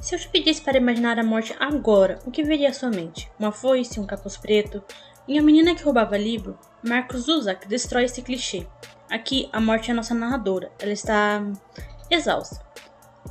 Se eu te pedisse para imaginar a morte agora, o que viria à sua mente? Uma foice, um capuz preto? Em A Menina que Roubava Livro, Markus Zusak destrói esse clichê. Aqui, a morte é nossa narradora. Ela está exausta.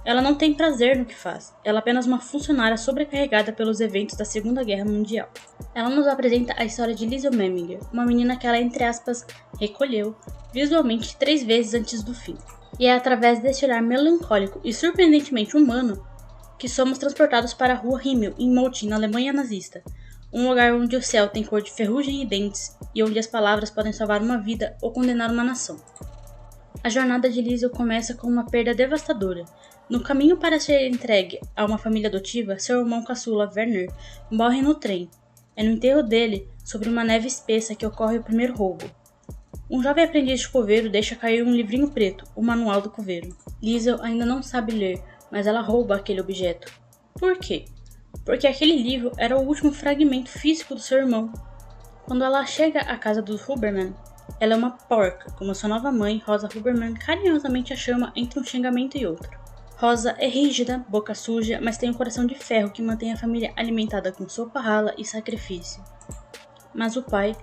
Ela não tem prazer no que faz. Ela é apenas uma funcionária sobrecarregada pelos eventos da Segunda Guerra Mundial. Ela nos apresenta a história de Liesl Meminger, uma menina que ela, entre aspas, recolheu visualmente 3 vezes antes do fim. E é através desse olhar melancólico e surpreendentemente humano que somos transportados para a Rua Himmel, em Moltke, na Alemanha nazista. Um lugar onde o céu tem cor de ferrugem e dentes, e onde as palavras podem salvar uma vida ou condenar uma nação. A jornada de Liesl começa com uma perda devastadora. No caminho para ser entregue a uma família adotiva, seu irmão caçula, Werner, morre no trem. É no enterro dele, sobre uma neve espessa, que ocorre o primeiro roubo. Um jovem aprendiz de coveiro deixa cair um livrinho preto, o Manual do Coveiro. Liesl ainda não sabe ler, mas ela rouba aquele objeto. Por quê? Porque aquele livro era o último fragmento físico do seu irmão. Quando ela chega à casa dos Huberman, ela é uma porca, como sua nova mãe, Rosa Huberman, carinhosamente a chama entre um xingamento e outro. Rosa é rígida, boca suja, mas tem um coração de ferro que mantém a família alimentada com sopa rala e sacrifício. Mas o pai,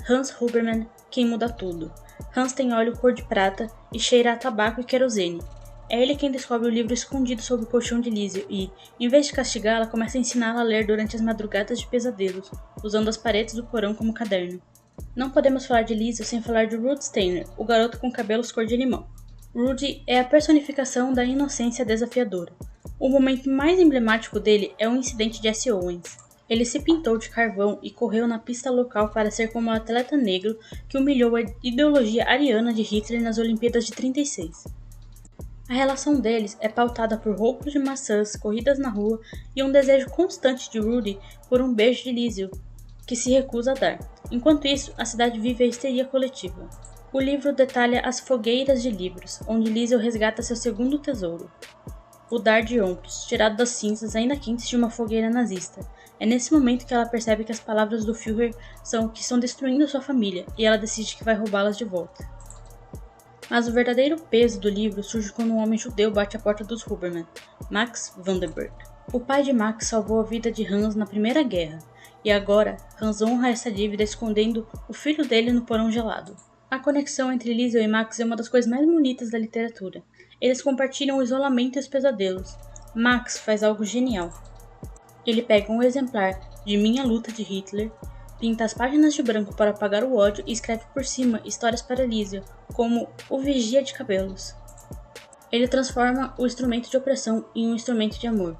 Hans Huberman, quem muda tudo. Hans tem olho cor de prata e cheira a tabaco e querosene. É ele quem descobre o livro escondido sob o colchão de Liesl e, em vez de castigá-la, começa a ensiná-la a ler durante as madrugadas de pesadelos, usando as paredes do porão como caderno. Não podemos falar de Liesl sem falar de Rudi Steiner, o garoto com cabelos cor de limão. Rudi é a personificação da inocência desafiadora. O momento mais emblemático dele é o incidente de S. Owens. Ele se pintou de carvão e correu na pista local para ser como o atleta negro que humilhou a ideologia ariana de Hitler nas Olimpíadas de 36. A relação deles é pautada por roubos de maçãs, corridas na rua e um desejo constante de Rudi por um beijo de Liesl, que se recusa a dar. Enquanto isso, a cidade vive a histeria coletiva. O livro detalha as fogueiras de livros, onde Liesl resgata seu segundo tesouro, o Dar de Ompos, tirado das cinzas ainda quentes de uma fogueira nazista. É nesse momento que ela percebe que as palavras do Führer são que estão destruindo sua família, e ela decide que vai roubá-las de volta. Mas o verdadeiro peso do livro surge quando um homem judeu bate à porta dos Huberman, Max Vandenberg. O pai de Max salvou a vida de Hans na Primeira Guerra, e agora Hans honra essa dívida escondendo o filho dele no porão gelado. A conexão entre Liesl e Max é uma das coisas mais bonitas da literatura. Eles compartilham o isolamento e os pesadelos. Max faz algo genial. Ele pega um exemplar de Minha Luta de Hitler, pinta as páginas de branco para apagar o ódio e escreve por cima histórias para Liesl, como O Vigia de Cabelos. Ele transforma o instrumento de opressão em um instrumento de amor.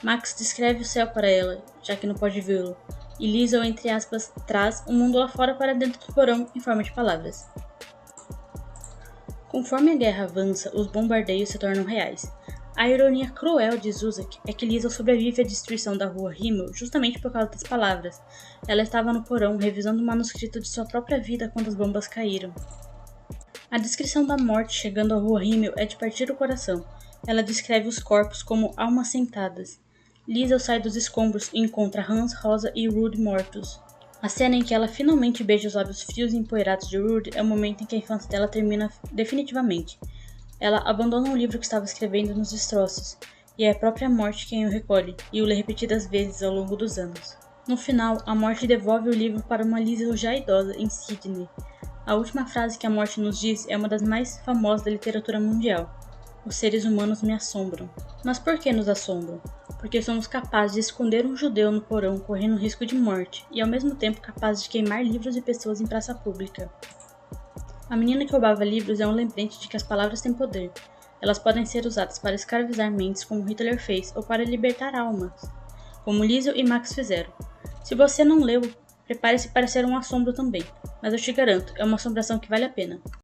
Max descreve o céu para ela, já que não pode vê-lo, e Liesl, entre aspas, traz o mundo lá fora para dentro do porão em forma de palavras. Conforme a guerra avança, os bombardeios se tornam reais. A ironia cruel de Zusak é que Liesl sobrevive à destruição da Rua Himmel justamente por causa das palavras. Ela estava no porão revisando o manuscrito de sua própria vida quando as bombas caíram. A descrição da morte chegando à Rua Himmel é de partir o coração. Ela descreve os corpos como almas sentadas. Liesl sai dos escombros e encontra Hans, Rosa e Rudi mortos. A cena em que ela finalmente beija os lábios frios e empoeirados de Rudi é o momento em que a infância dela termina definitivamente. Ela abandona o livro que estava escrevendo nos destroços, e é a própria morte quem o recolhe, e o lê repetidas vezes ao longo dos anos. No final, a morte devolve o livro para uma Liesl já idosa em Sydney. A última frase que a morte nos diz é uma das mais famosas da literatura mundial. Os seres humanos me assombram. Mas por que nos assombram? Porque somos capazes de esconder um judeu no porão correndo risco de morte, e ao mesmo tempo capazes de queimar livros e pessoas em praça pública. A Menina que Roubava Livros é um lembrete de que as palavras têm poder. Elas podem ser usadas para escravizar mentes como Hitler fez, ou para libertar almas, como Liesl e Max fizeram. Se você não leu, prepare-se para ser um assombro também, mas eu te garanto, é uma assombração que vale a pena.